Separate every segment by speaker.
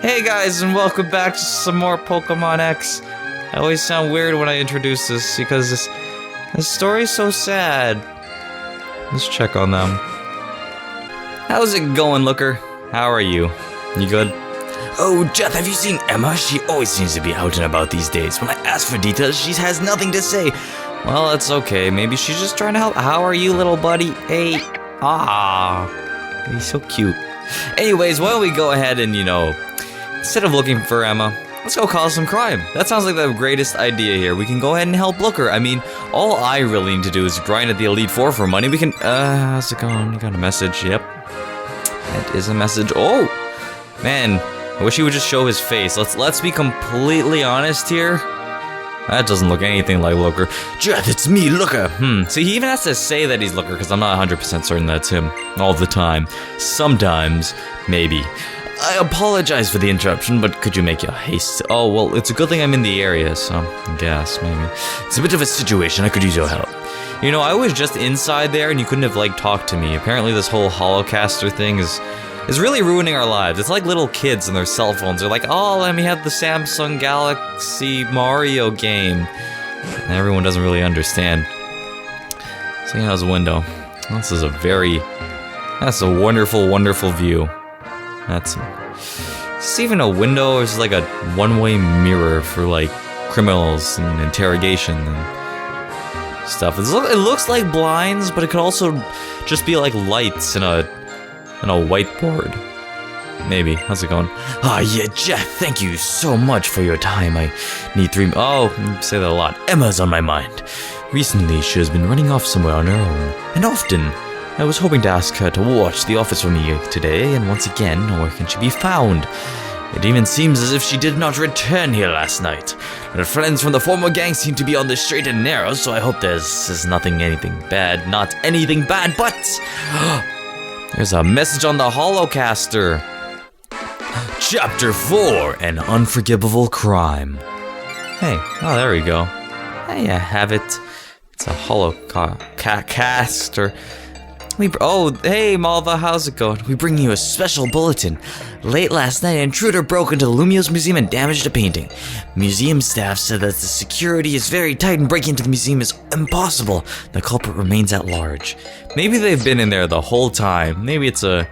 Speaker 1: Hey guys, and welcome back to some more Pokémon X. I always sound weird when I introduce this because this story's so sad. Let's check on them. How's it going, Looker? How are you? You good?
Speaker 2: Oh, Jeff, have you seen Emma? She always seems to be out and about these days. When I ask for details, she has nothing to say.
Speaker 1: Well, that's okay. Maybe she's just trying to help. How are you, little buddy? Hey. He's so cute. Anyways, why don't we go ahead and, instead of looking for Emma, let's go cause some crime. That sounds like the greatest idea here. We can go ahead and help Looker. I mean, all I really need to do is grind at the Elite Four for money. We can, how's it going? You got a message? Yep. That is a message. Oh, man. I wish he would just show his face. Let's be completely honest here. That doesn't look anything like Looker.
Speaker 2: Jeff, it's me, Looker.
Speaker 1: See, he even has to say that he's Looker because I'm not 100% certain that's him all the time. Sometimes, maybe. I apologize for the interruption, but could you make your haste? Oh, well, it's a good thing I'm in the area, so I guess, maybe.
Speaker 2: It's a bit of a situation. I could use your help.
Speaker 1: I was just inside there and you couldn't have, talked to me. Apparently this whole holocaster thing is really ruining our lives. It's like little kids and their cell phones. They're like, oh, let me have the Samsung Galaxy Mario game. And everyone doesn't really understand. So how's the window? That's a wonderful, wonderful view. Is this even a window, or is it like a one-way mirror for criminals and interrogation and stuff? It looks like blinds, but it could also just be like lights in a whiteboard. Maybe. How's it going?
Speaker 2: Yeah, Jeff, thank you so much for your time. I need 3...
Speaker 1: Oh, you say that a lot.
Speaker 2: Emma's on my mind. Recently, she has been running off somewhere on her own, and often I was hoping to ask her to watch the office for me today, and once again, where can she be found? It even seems as if she did not return here last night. Her friends from the former gang seem to be on the straight and narrow, so I hope there's anything bad. Not anything bad, but...
Speaker 1: There's a message on the holocaster.
Speaker 2: Chapter 4, An Unforgivable Crime.
Speaker 1: Hey, oh, there we go. Hey, I have it. It's a holocaster. Oh, hey, Malva, how's it going?
Speaker 2: We bring you a special bulletin. Late last night, an intruder broke into Lumiose Museum and damaged a painting. Museum staff said that the security is very tight and breaking into the museum is impossible. The culprit remains at large.
Speaker 1: Maybe they've been in there the whole time. Maybe it's a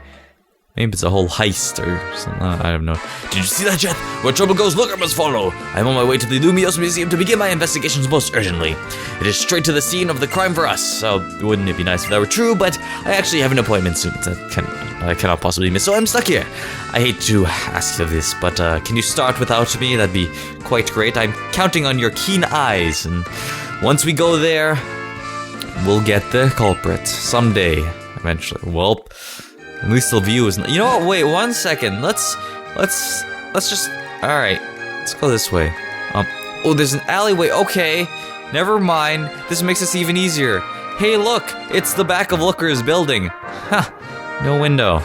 Speaker 1: whole heist or something. I don't know.
Speaker 2: Did you see that, Jet? Where trouble goes, Looker must follow. I'm on my way to the Lumiose Museum to begin my investigations most urgently. It is straight to the scene of the crime for us, so wouldn't it be nice if that were true, but I actually have an appointment soon that I cannot possibly miss, so I'm stuck here. I hate to ask you this, but can you start without me? That'd be quite great. I'm counting on your keen eyes, and once we go there, we'll get the culprit someday, eventually. Well, at least the view is... You know what? Wait, 1 second. Let's just... Alright. Let's go this way. Oh, there's an alleyway. Okay. Never mind. This makes this even easier. Hey, look! It's the back of Looker's building. Ha! No window.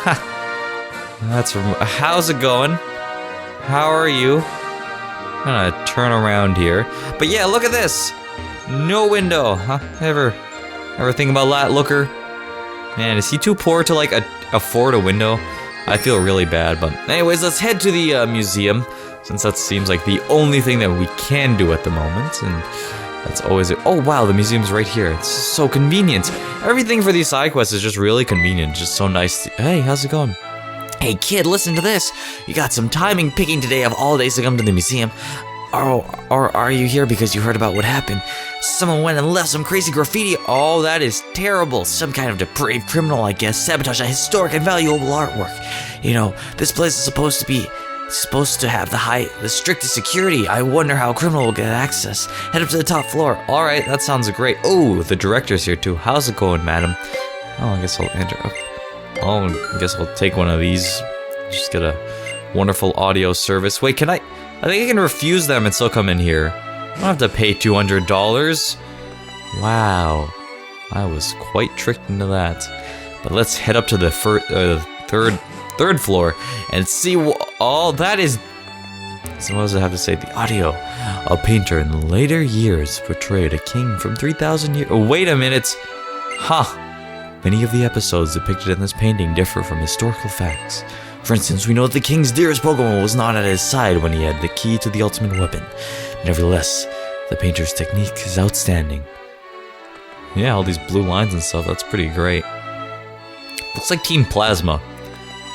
Speaker 2: Ha! How's it going? How are you? I'm gonna turn around here. But yeah, look at this! No window. Huh? Ever think about that, Looker? Man, is he too poor to afford a window? I feel really bad, but anyways, let's head to the museum, since that seems like the only thing that we can do at the moment, and that's always it. Oh wow, the museum's right here. It's so convenient. Everything for these side quests is just really convenient, just so nice. Hey, how's it going? Hey kid, listen to this. You got some timing picking today of all days to come to the museum. Or are you here because you heard about what happened? Someone went and left some crazy graffiti. Oh, that is terrible. Some kind of depraved criminal, I guess, sabotaged a historic and valuable artwork. This place is supposed to have the strictest security. I wonder how a criminal will get access. Head up to the top floor.
Speaker 1: All right, that sounds great. Oh, the director's here too. How's it going, madam? Oh, I guess I'll enter. Oh, I guess I'll take one of these. Just get a wonderful audio service. Wait, I think I can refuse them and still come in here. I don't have to pay $200. Wow. I was quite tricked into that. But let's head up to the third floor and see all that is. So what does it have to say? The audio. A painter in later years portrayed a king from 3,000 years. Oh, wait a minute. Huh. Many of the episodes depicted in this painting differ from historical facts.
Speaker 2: For instance, we know that the king's dearest Pokemon was not at his side when he had the key to the ultimate weapon. Nevertheless, the painter's technique is outstanding.
Speaker 1: Yeah, all these blue lines and stuff, that's pretty great. Looks like Team Plasma.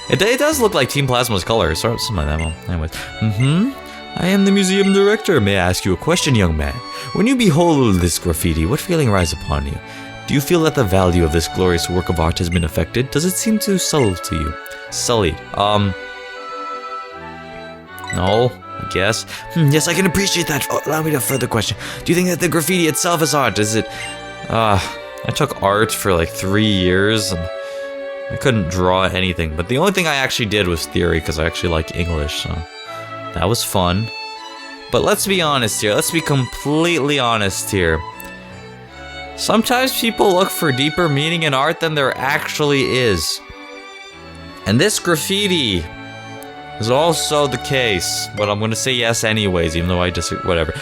Speaker 1: It does look like Team Plasma's colors. Sorry, something like that. Well, anyways. I am the museum director. May I ask you a question, young man? When you behold this graffiti, what feeling rises upon you? Do you feel that the value of this glorious work of art has been affected? Does it seem too subtle to you? Sullied. No, I guess.
Speaker 2: Yes, I can appreciate that. Oh, allow me to further question. Do you think that the graffiti itself is art? Is it...
Speaker 1: I took art for like 3 years, and I couldn't draw anything. But the only thing I actually did was theory, because I actually like English, so... that was fun. But let's be honest here. Let's be completely honest here. Sometimes people look for deeper meaning in art than there actually is. And this graffiti is also the case. But I'm gonna say yes anyways, even though I disagree. Whatever.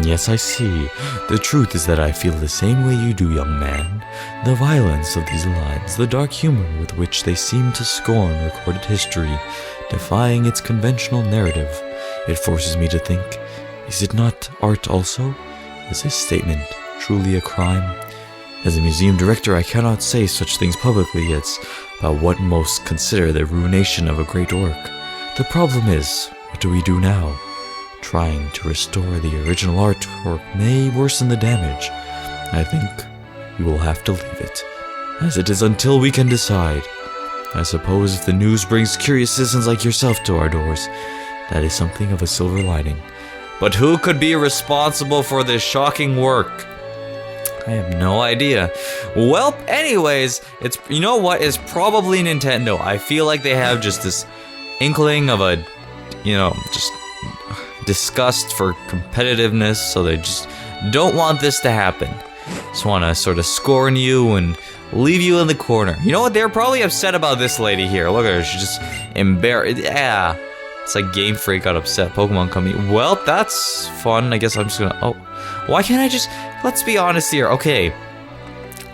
Speaker 2: Yes, I see. The truth is that I feel the same way you do, young man. The violence of these lines, the dark humor with which they seem to scorn recorded history, defying its conventional narrative. It forces me to think, is it not art also? Is this statement truly a crime? As a museum director, I cannot say such things publicly. It's about what most consider the ruination of a great work. The problem is, what do we do now? Trying to restore the original artwork may worsen the damage. I think we will have to leave it, as it is until we can decide. I suppose if the news brings curious citizens like yourself to our doors, that is something of a silver lining.
Speaker 1: But who could be responsible for this shocking work? I have no idea. Well, anyways, it's, you know what, it's probably Nintendo. I feel like they have just this inkling of a, you know, just disgust for competitiveness, so they just don't want this to happen. Just want to sort of scorn you and leave you in the corner. You know what, they're probably upset about this lady here. Look at her, she's just embarrassed. Yeah. It's like Game Freak got upset. Pokemon Company. Well, that's fun. I guess I'm just gonna... Oh. Why can't I just... Let's be honest here. Okay.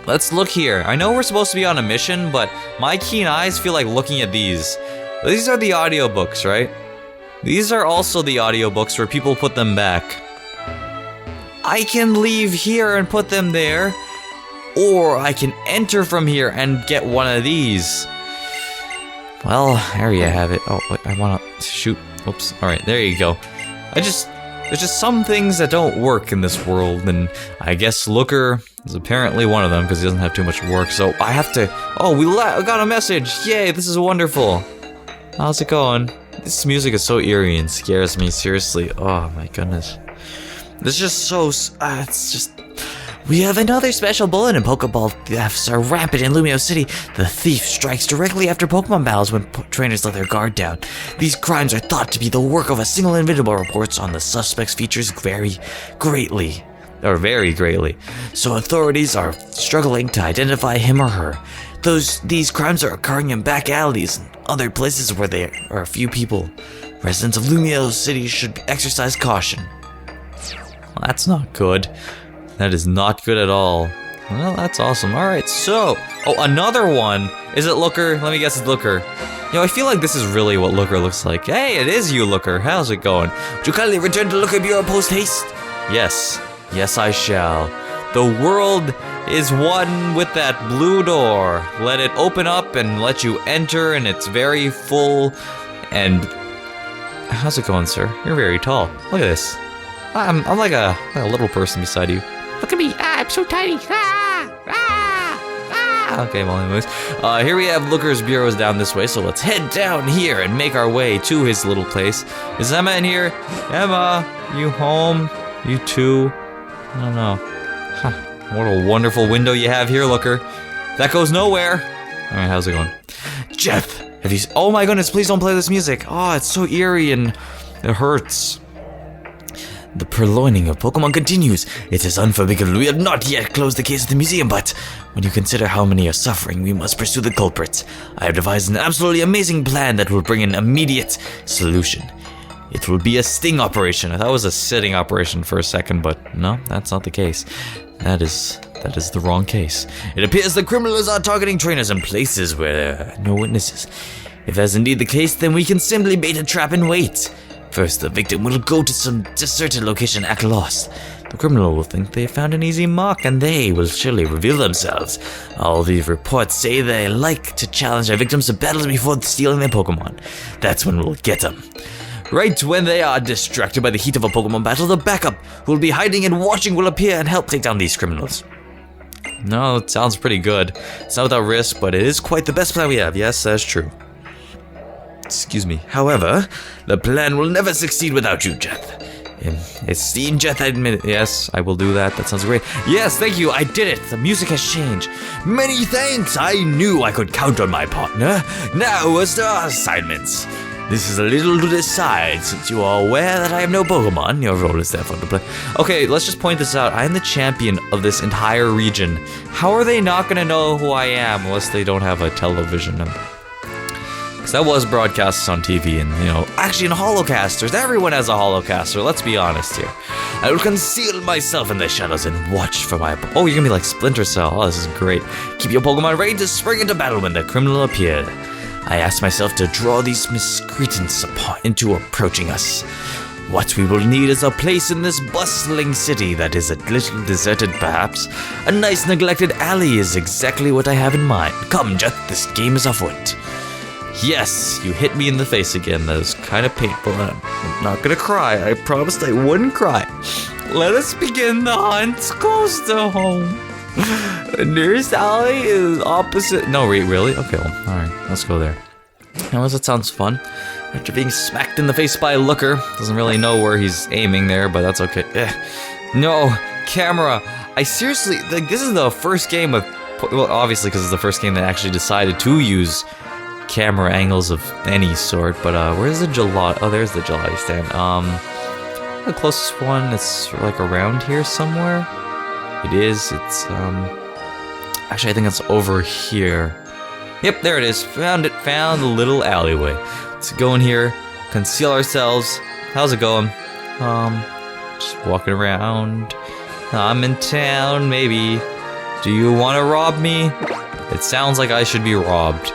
Speaker 1: Let's look here. I know we're supposed to be on a mission, but my keen eyes feel like looking at these. These are the audiobooks, right? These are also the audiobooks where people put them back. I can leave here and put them there. Or I can enter from here and get one of these. Well, there you have it. Oh, wait, I wanna shoot. Oops. Alright, there you go. There's just some things that don't work in this world, and I guess Looker is apparently one of them because he doesn't have too much work, so I have to... Oh, we got a message! Yay, this is wonderful! How's it going? This music is so eerie and scares me, seriously. Oh my goodness. It's just so... it's just... We have another special bulletin. Pokeball thefts are rampant in Lumio City. The thief strikes directly after Pokemon battles when trainers let their guard down. These crimes are thought to be the work of a single individual. Reports on the suspect's features vary greatly. So authorities are struggling to identify him or her. These crimes are occurring in back alleys and other places where there are a few people. Residents of Lumio City should exercise caution. Well, that's not good. That is not good at all. Well, that's awesome. Alright, so... Oh, another one! Is it Looker? Let me guess it's Looker. You know, I feel like this is really what Looker looks like. Hey, it is you, Looker. How's it going? Would you kindly return to Looker Bureau post-haste? Yes. Yes, I shall. The world is one with that blue door. Let it open up and let you enter, and it's very full. And... How's it going, sir? You're very tall. Look at this. I'm like a little person beside you. Look at me. I'm so tiny. Okay, well, anyways. Here we have Looker's bureaus down this way, so let's head down here and make our way to his little place. Is Emma in here? Emma, you home? You too? I don't know. Huh. What a wonderful window you have here, Looker. That goes nowhere. Alright, how's it going? Jeff, have you... Oh my goodness, please don't play this music. Oh, it's so eerie and it hurts. The purloining of Pokemon continues. It is unforgivable. We have not yet closed the case of the museum, but when you consider how many are suffering, we must pursue the culprits. I have devised an absolutely amazing plan that will bring an immediate solution. It will be a sting operation. I thought it was a sitting operation for a second, but no, that's not the case. That is the wrong case. It appears the criminals are targeting trainers in places where there are no witnesses.
Speaker 2: If that's indeed the case, then we can simply bait a trap and wait. First, the victim will go to some deserted location, act lost. The criminal will think they found an easy mark, and they will surely reveal themselves. All these reports say they like to challenge their victims to battles before stealing their Pokemon. That's when we'll get them. Right when they are distracted by the heat of a Pokemon battle, the backup, who will be hiding and watching, will appear and help take down these criminals. No, it sounds pretty good. It's not without risk, but it is quite the best plan we have. Yes, that's true. Excuse me. However, the plan will never succeed without you, Jeth. Esteemed Jeth, I admit it. Yes, I will do that. That sounds great. Yes, thank you. I did it. The music has changed. Many thanks. I knew I could count on my partner. Now, as to our assignments. This is a little to decide, since you are aware that I have no Pokemon. Your role is therefore to play. Okay, let's just point this out. I am the champion of this entire region. How are they not going to know who I am unless they don't have a television? Because that was broadcast on TV, and, actually in Holocasters, everyone has a Holocaster, let's be honest here. I will conceal myself in the shadows and watch for my... Oh, you're going to be like Splinter Cell. Oh, this is great. Keep your Pokemon ready to spring into battle when the criminal appeared. I asked myself to draw these miscreants into approaching us. What we will need is a place in this bustling city that is a little deserted, perhaps. A nice neglected alley is exactly what I have in mind. Come, Jeth, this game is afoot. Yes, you hit me in the face again. That is kind of painful. I'm not gonna cry. I promised I wouldn't cry. Let us begin the hunt close to home. The nearest alley is opposite. No, really? Okay, well, alright, let's go there. Anyways, that sounds fun. After being smacked in the face by a looker, doesn't really know where he's aiming there, but that's okay. No, camera. I seriously, this is the first game with, well, obviously because it's the first game that actually decided to use camera angles of any sort, but where's the gelato? Oh, there's the gelato stand. The closest one is like around here somewhere. It is. It's actually I think it's over here. Yep, there it is. Found it. Found the little alleyway. Let's go in here, conceal ourselves. How's it going? Just walking around. I'm in town, maybe. Do you want to rob me? It sounds like I should be robbed.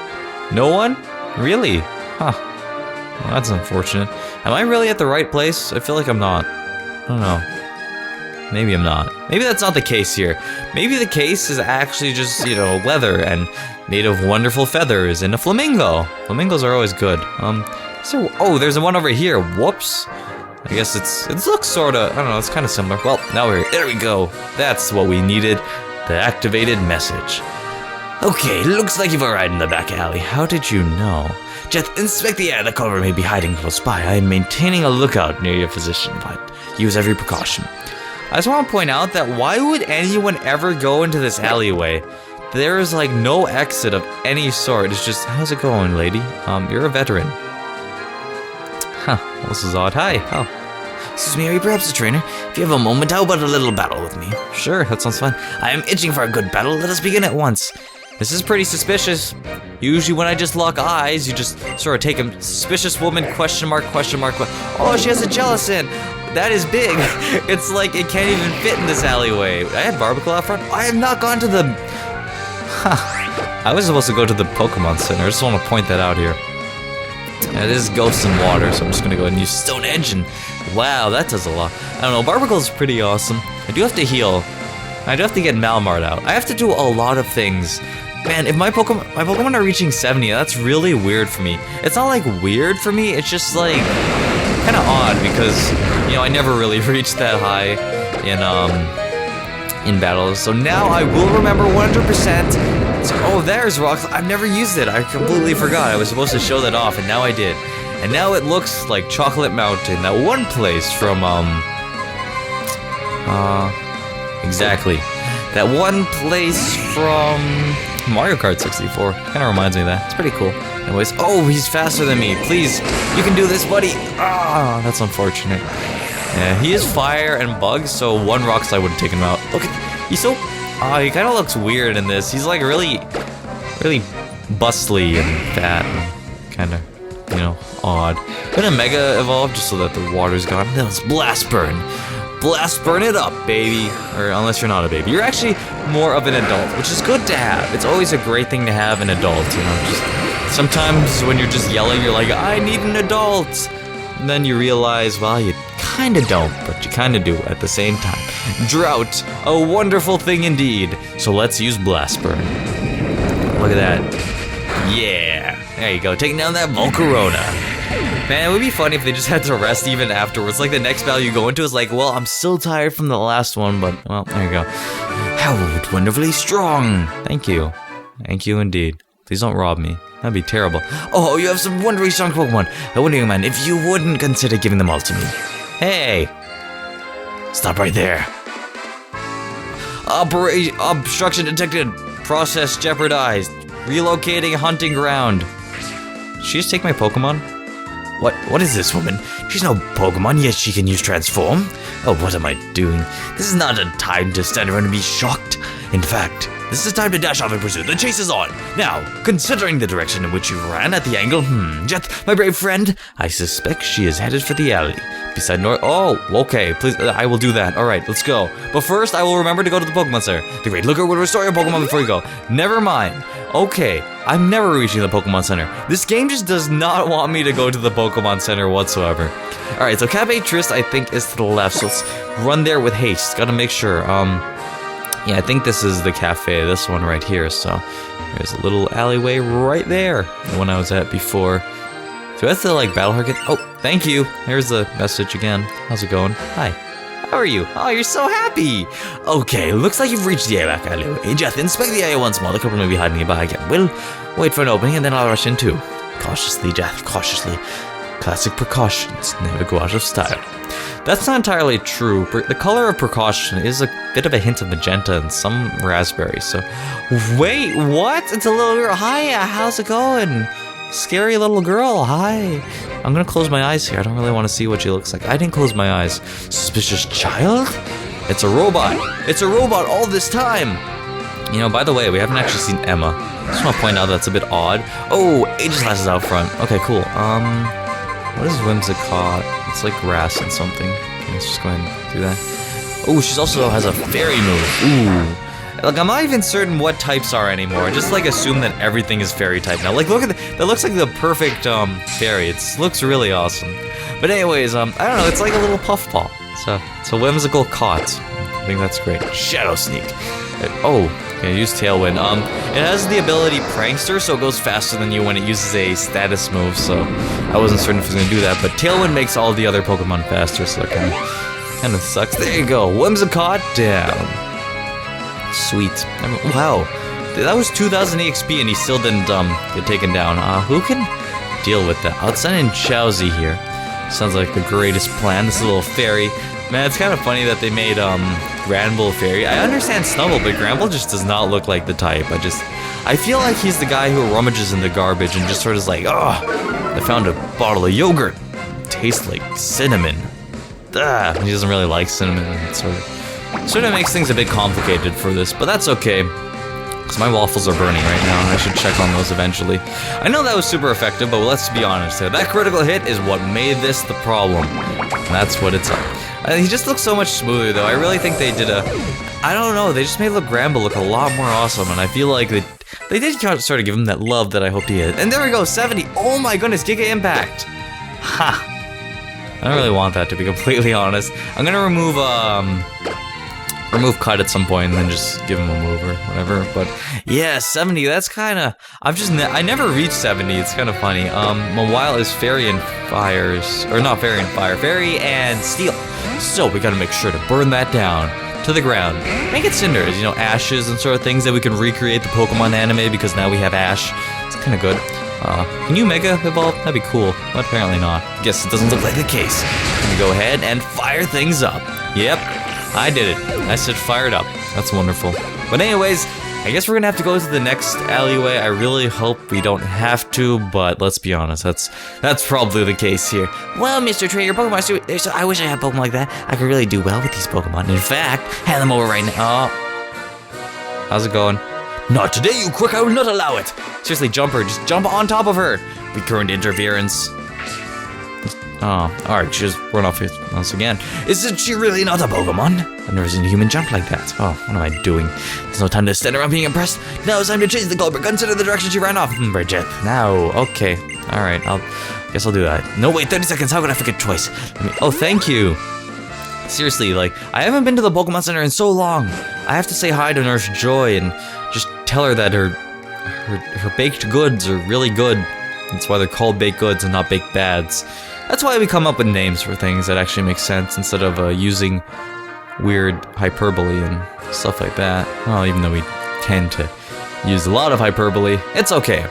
Speaker 2: No one? Really? Huh. Well, that's unfortunate. Am I really at the right place? I feel like I'm not. I don't know. Maybe I'm not. Maybe that's not the case here. Maybe the case is actually just, leather and made of wonderful feathers and a flamingo. Flamingos are always good. Oh, there's one over here. Whoops. I guess it looks sorta, I don't know, it's kind of similar. Well, now there we go. That's what we needed. The activated message. Okay, looks like you've arrived in the back alley. How did you know? Jeth, inspect the air. The cover may be hiding close by. I am maintaining a lookout near your position, but use every precaution. I just want to point out that why would anyone ever go into this alleyway? There is like no exit of any sort. It's just, how's it going, lady? You're a veteran. Huh, well, this is odd. Hi. Oh. Excuse me, are you perhaps a trainer? If you have a moment, how about a little battle with me? Sure, that sounds fun. I am itching for a good battle. Let us begin at once. This is pretty suspicious. Usually when I just lock eyes, you just sort of take a suspicious woman, question mark. Oh, she has a Jellicent. That is big. It's like it can't even fit in this alleyway. I had Barbacle out front. I have not gone to the... Huh. I was supposed to go to the Pokemon Center. I just want to point that out here. Yeah, it is Ghosts and Water, so I'm just going to go ahead and use Stone Edge. And wow, that does a lot. I don't know, Barbacle is pretty awesome. I do have to heal. I do have to get Malmart out. I have to do a lot of things. Man, if my Pokemon are reaching 70, that's really weird for me. It's not like weird for me, it's just like kind of odd because, I never really reached that high in battles. So now I will remember 100%. Oh, there's rocks. I've never used it. I completely forgot. I was supposed to show that off, and now I did. And now it looks like Chocolate Mountain, that one place from exactly. That one place from Mario Kart 64. Kind of reminds me of that. It's pretty cool. Anyways, oh, he's faster than me. Please, you can do this, buddy. Ah, that's unfortunate. Yeah, he is fire and bugs, so one rock slide would have taken him out. Look at, he's so, he kind of looks weird in this. He's like really bustly and fat and kind of, odd. I'm gonna Mega Evolve just so that the water's gone. Then let's Blast Burn. Blast Burn it up, baby. Or unless you're not a baby. You're actually more of an adult, which is good to have. It's always a great thing to have an adult, just
Speaker 1: Sometimes when you're just yelling, you're like, I need an adult. And then you realize, well, you kinda don't, but you kinda do at the same time. Drought, a wonderful thing indeed. So let's use Blast Burn. Look at that. Yeah, there you go, taking down that Volcarona. Man, it would be funny if they just had to rest even afterwards. Like the next battle you go into is like, well, I'm still tired from the last one, but, well, there you go. How wonderfully strong. Thank you. Thank you indeed. Please don't rob me. That'd be terrible. Oh, you have some wonderfully strong Pokemon. I wonder, young man, if you wouldn't consider giving them all to me. Hey. Stop right there. Obstruction detected. Process jeopardized. Relocating hunting ground. Did she just take my Pokemon? What is this woman? She's no Pokemon, yet she can use Transform? Oh, what am I doing? This is not a time to stand around and be shocked. In fact, this is time to dash off and pursue. The chase is on. Now, considering the direction in which you ran at the angle, Jeth, my brave friend, I suspect she is headed for the alley. Beside north. Oh, okay. Please, I will do that. All right, let's go. But first, I will remember to go to the Pokemon Center. The Great Looker will restore your Pokemon before you go. Never mind. Okay, I'm never reaching the Pokemon Center. This game just does not want me to go to the Pokemon Center whatsoever. All right, so Cafe Trist, I think, is to the left. So let's run there with haste. Gotta make sure. Yeah, I think this is the cafe, this one right here, so there's a little alleyway right there, the one I was at before. So that's the, like, battle target. Oh, thank you. Here's the message again. How's it going? Hi. How are you? Oh, you're so happy. Okay, looks like you've reached the back alleyway. Jeth, inspect the area once more. The couple may be hiding nearby again. We'll wait for an opening, and then I'll rush in too. Cautiously, Jeth, cautiously. Classic precautions never go out of style. That's not entirely true. The color of precaution is a bit of a hint of magenta and some raspberry, so... Wait, what? It's a little girl. Hi, how's it going? Scary little girl, hi. I'm gonna close my eyes here. I don't really want to see what she looks like. I didn't close my eyes. Suspicious child? It's a robot. It's a robot all this time. You know, by the way, we haven't actually seen Emma. I just want to point out that's a bit odd. Oh, Aegislash is out front. Okay, cool. What is Whimsicott? It's like grass and something. Okay, let's just go ahead and do that. Oh, she also has a fairy move. Ooh. Like, I'm not even certain what types are anymore. I just, like, assume that everything is fairy type now. Like, look at that looks like the perfect, fairy. It looks really awesome. But anyways, I don't know, it's like a little puffball. It's a whimsical cot. I think that's great. Shadow Sneak. Okay, use Tailwind. It has the ability Prankster, so it goes faster than you when it uses a status move, so I wasn't certain if it was going to do that, but Tailwind makes all the other Pokemon faster, so that kind of sucks. There you go, Whimsicott down. Sweet. Wow, that was 2,000 EXP and he still didn't get taken down. Who can deal with that? I'll send in Chowsy here. Sounds like the greatest plan. This little fairy. Man, it's kind of funny that they made Granbull fairy. I understand Snubbull, but Granbull just does not look like the type. I feel like he's the guy who rummages in the garbage and just sort of is like, oh, I found a bottle of yogurt. It tastes like cinnamon. He doesn't really like cinnamon. It sort of makes things a bit complicated for this, but that's okay. Because my waffles are burning right now, and I should check on those eventually. I know that was super effective, but let's be honest here. That critical hit is what made this the problem. And that's what it's like. He just looks so much smoother, though. I really think they did I don't know, they just made Granbull look a lot more awesome, and I feel like they did sort of give him that love that I hoped he had. And there we go, 70! Oh my goodness, Giga Impact! Ha! I don't really want that, to be completely honest. I'm gonna remove Cut at some point and then just give him a move or whatever, but yeah, 70, that's kinda... I never reached 70, it's kinda funny. Mawile is Fairy and Fires, or not Fairy and Fire, Fairy and Steel. So we gotta make sure to burn that down to the ground. Make it cinders, you know, ashes and sort of things that we can recreate the Pokemon anime because now we have Ash. It's kinda good. Can you Mega Evolve? That'd be cool, but apparently not. Guess it doesn't look like the case. I'm gonna go ahead and fire things up. Yep, I did it. I said fired up. That's wonderful. But anyways, I guess we're gonna have to go to the next alleyway. I really hope we don't have to, but let's be honest, that's probably the case here. Well, Mr. Trader, Pokemon, I wish I had Pokemon like that. I could really do well with these Pokemon. In fact, hand them over right now. Oh. How's it going? Not today, you crook! I will not allow it! Seriously, jump her. Just jump on top of her. Recurrent interference. Oh, alright, she just run off once again. Isn't she really not a Pokemon? I've never seen a human jump like that. Oh, what am I doing? There's no time to stand around being impressed. Now it's time to chase the culprit. Consider the direction she ran off. Bridget. Now, okay. Alright, guess I'll do that. No, wait, 30 seconds. How could I forget twice? Oh, thank you. Seriously, like, I haven't been to the Pokemon Center in so long. I have to say hi to Nurse Joy and just tell her that her baked goods are really good. That's why they're called baked goods and not baked bads. That's why we come up with names for things that actually make sense instead of using weird hyperbole and stuff like that. Well, even though we tend to use a lot of hyperbole, it's okay.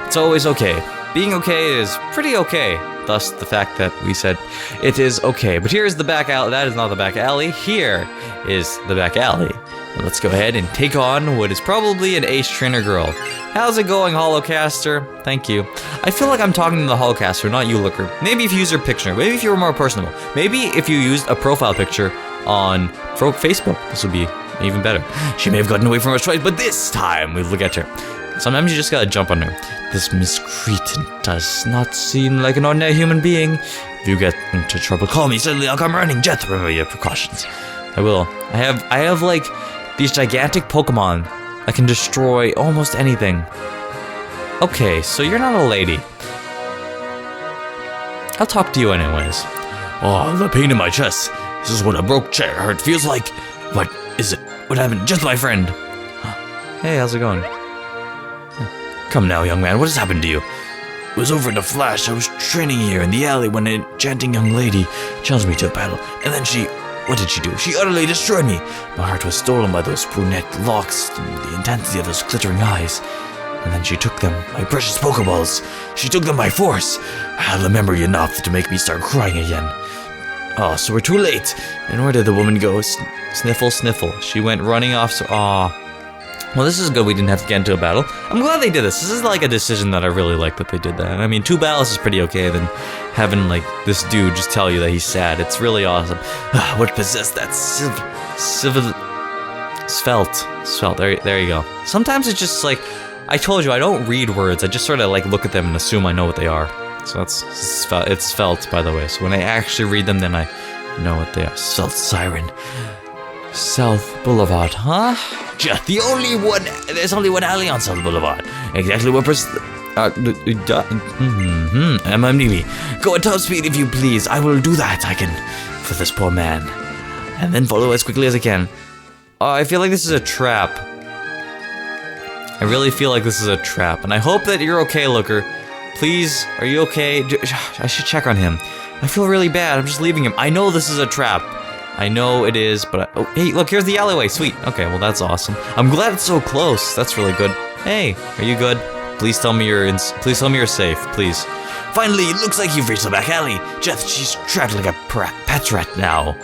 Speaker 1: It's always okay. Being okay is pretty okay. Thus, the fact that we said it is okay. But here's the back alley. That is not the back alley. Here is the back alley. Now let's go ahead and take on what is probably an ace trainer girl. How's it going, Holocaster? Thank you. I feel like I'm talking to the Holocaster, not you, Looker. Maybe if you use your picture. Maybe if you were more personable. Maybe if you used a profile picture on Facebook. This would be even better. She may have gotten away from us twice, but this time we look at her. Sometimes you just gotta jump on her. This miscreant does not seem like an ordinary human being. If you get into trouble, call me. Suddenly I'll come running. Jet, remember your precautions. I will. I have like these gigantic Pokemon that can destroy almost anything. Okay, so you're not a lady. I'll talk to you anyways. Oh, the pain in my chest. This is what a broke chair hurt feels like. What is it? What happened? Just my friend. Hey, how's it going? Come now, young man, what has happened to you? It was over in a flash. I was training here in the alley when an enchanting young lady challenged me to a battle, and then what did she do? She utterly destroyed me. My heart was stolen by those brunette locks and the intensity of those glittering eyes. And then she took them, my precious Pokeballs. She took them by force. I'll remember enough to make me start crying again. Oh, so we're too late. And where did the woman go? Sniffle, sniffle. She went running off, so well, this is good we didn't have to get into a battle. I'm glad they did this. This is like a decision that I really like that they did that. I mean, 2 battles is pretty okay than having like this dude just tell you that he's sad. It's really awesome. What possessed that Svelte. There you go. Sometimes it's just like, I told you, I don't read words. I just sort of like look at them and assume I know what they are. So it's Svelte, by the way. So when I actually read them, then I know what they are. Svelte Siren. South Boulevard, huh? Just there's only one alley on South Boulevard. Exactly what MMDB. Go at top speed if you please. I will do that, I can, for this poor man. And then follow as quickly as I can. I feel like this is a trap. I really feel like this is a trap. And I hope that you're okay, Looker. Please, are you okay? I should check on him. I feel really bad. I'm just leaving him. I know this is a trap. I know it is, but oh, hey, look, here's the alleyway. Sweet. Okay, well, that's awesome. I'm glad it's so close. That's really good. Hey, are you good? Please tell me you're safe, please. Finally, it looks like you've reached the back alley. Jeff, she's trapped like a pet rat now.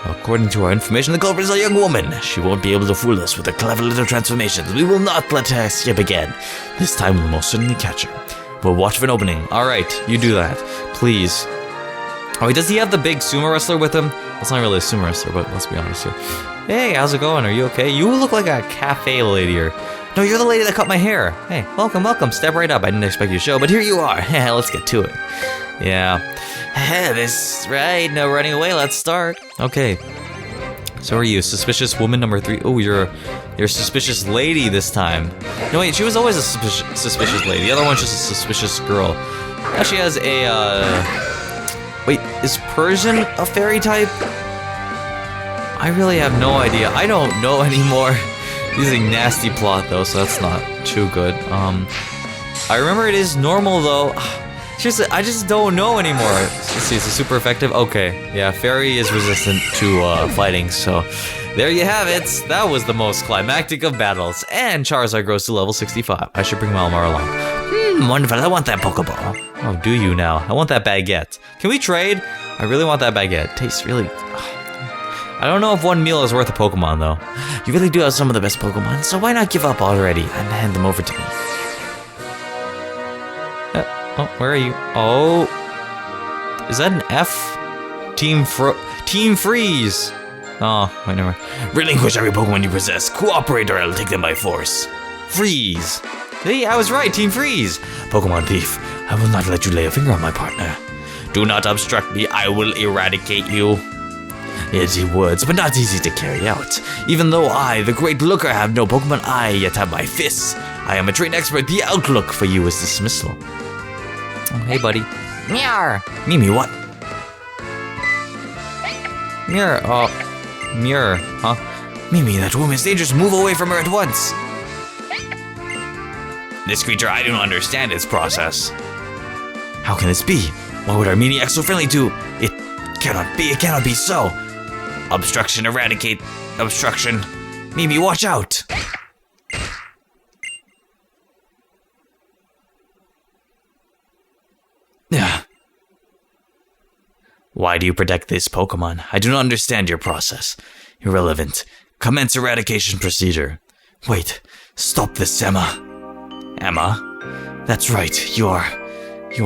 Speaker 1: According to our information, the culprit is a young woman. She won't be able to fool us with her clever little transformations. We will not let her escape again. This time we'll most certainly catch her. We'll watch for an opening. Alright, you do that. Please. Oh, does he have the big sumo wrestler with him? That's not really a sumo wrestler, but let's be honest here. Hey, how's it going? Are you okay? You look like a cafe lady here. No, you're the lady that cut my hair. Hey, welcome. Step right up. I didn't expect you to show, but here you are. Let's get to it. Yeah. This right. No running away. Let's start. Okay. So are you suspicious woman number 3? Oh, you're a suspicious lady this time. No, wait. She was always a suspicious lady. The other one's just a suspicious girl. Now she has a Wait, is Persian a fairy type? I really have no idea. I don't know anymore. Using nasty plot though, so that's not too good. I remember it is normal though. I just don't know anymore. Let's see, is it super effective? Okay, yeah, fairy is resistant to fighting, so there you have it. That was the most climactic of battles, and Charizard grows to level 65. I should bring Malamar along. Wonderful, I want that Pokeball. Oh, do you now? I want that baguette. Can we trade? I really want that baguette. Tastes really... I don't know if 1 meal is worth a Pokemon, though. You really do have some of the best Pokemon, so why not give up already and hand them over to me? Oh, where are you? Oh. Is that an F? Team Freeze. Oh, wait, never mind. Relinquish every Pokemon you possess. Cooperate or I'll take them by force. Freeze. Hey, I was right, Team Freeze. Pokemon Thief, I will not let you lay a finger on my partner. Do not obstruct me. I will eradicate you. Easy words, but not easy to carry out. Even though I, the Great Looker, have no Pokemon, I yet have my fists. I am a trained expert. The outlook for you is dismissal. Oh, hey, buddy. Meow. Mimi, what? Mirror, mirror, huh? Mimi, that woman is dangerous. Move away from her at once. This creature, I don't understand its process. How can this be? Why would our Mini act so friendly to... It cannot be so. Obstruction, eradicate. Obstruction. Mimi, watch out. Yeah. Why do you protect this Pokemon? I do not understand your process. Irrelevant. Commence eradication procedure. Wait. Stop this, Emma. Emma? That's right. You're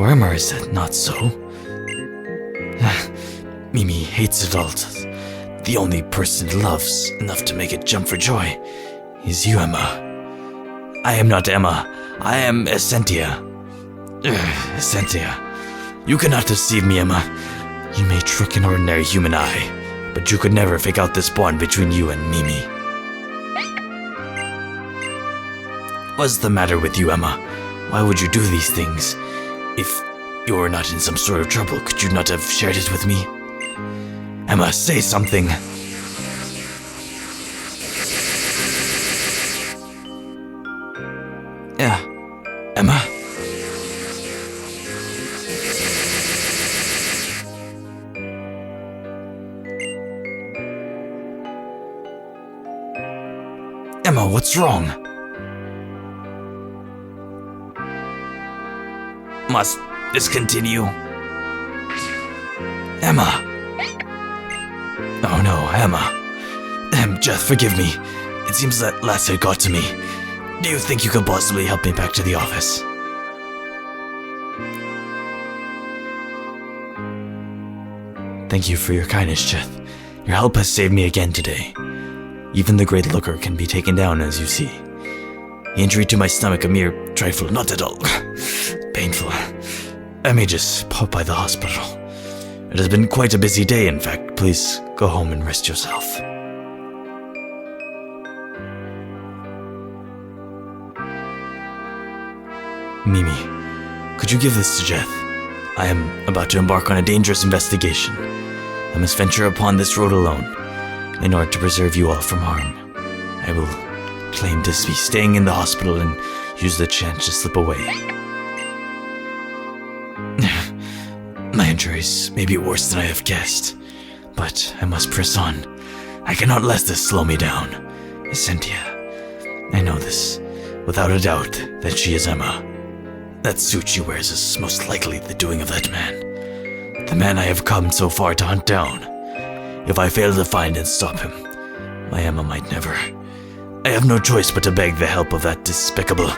Speaker 1: Emma, is that not so? Mimi hates adults. The only person it loves enough to make it jump for joy is you, Emma. I am not Emma. I am Essentia. Essentia. You cannot deceive me, Emma. You may trick an ordinary human eye, but you could never fake out this bond between you and Mimi. What's the matter with you, Emma? Why would you do these things? If you were not in some sort of trouble, could you not have shared it with me? Emma, say something. Yeah, Emma? Emma, what's wrong? Must this continue? Emma! Oh no, Emma. Jeff, forgive me. It seems that last hit got to me. Do you think you could possibly help me back to the office? Thank you for your kindness, Jeff. Your help has saved me again today. Even the Great Looker can be taken down, as you see. The injury to my stomach, a mere trifle, not at all painful. I may just pop by the hospital. It has been quite a busy day, in fact. Please go home and rest yourself. Mimi, could you give this to Jeff? I am about to embark on a dangerous investigation. I must venture upon this road alone, in order to preserve you all from harm. I will claim to be staying in the hospital and use the chance to slip away. My injuries may be worse than I have guessed, but I must press on. I cannot let this slow me down. Essentia, I know this, without a doubt, that she is Emma. That suit she wears is most likely the doing of that man. The man I have come so far to hunt down. If I fail to find and stop him, my Emma might never. I have no choice but to beg the help of that despicable...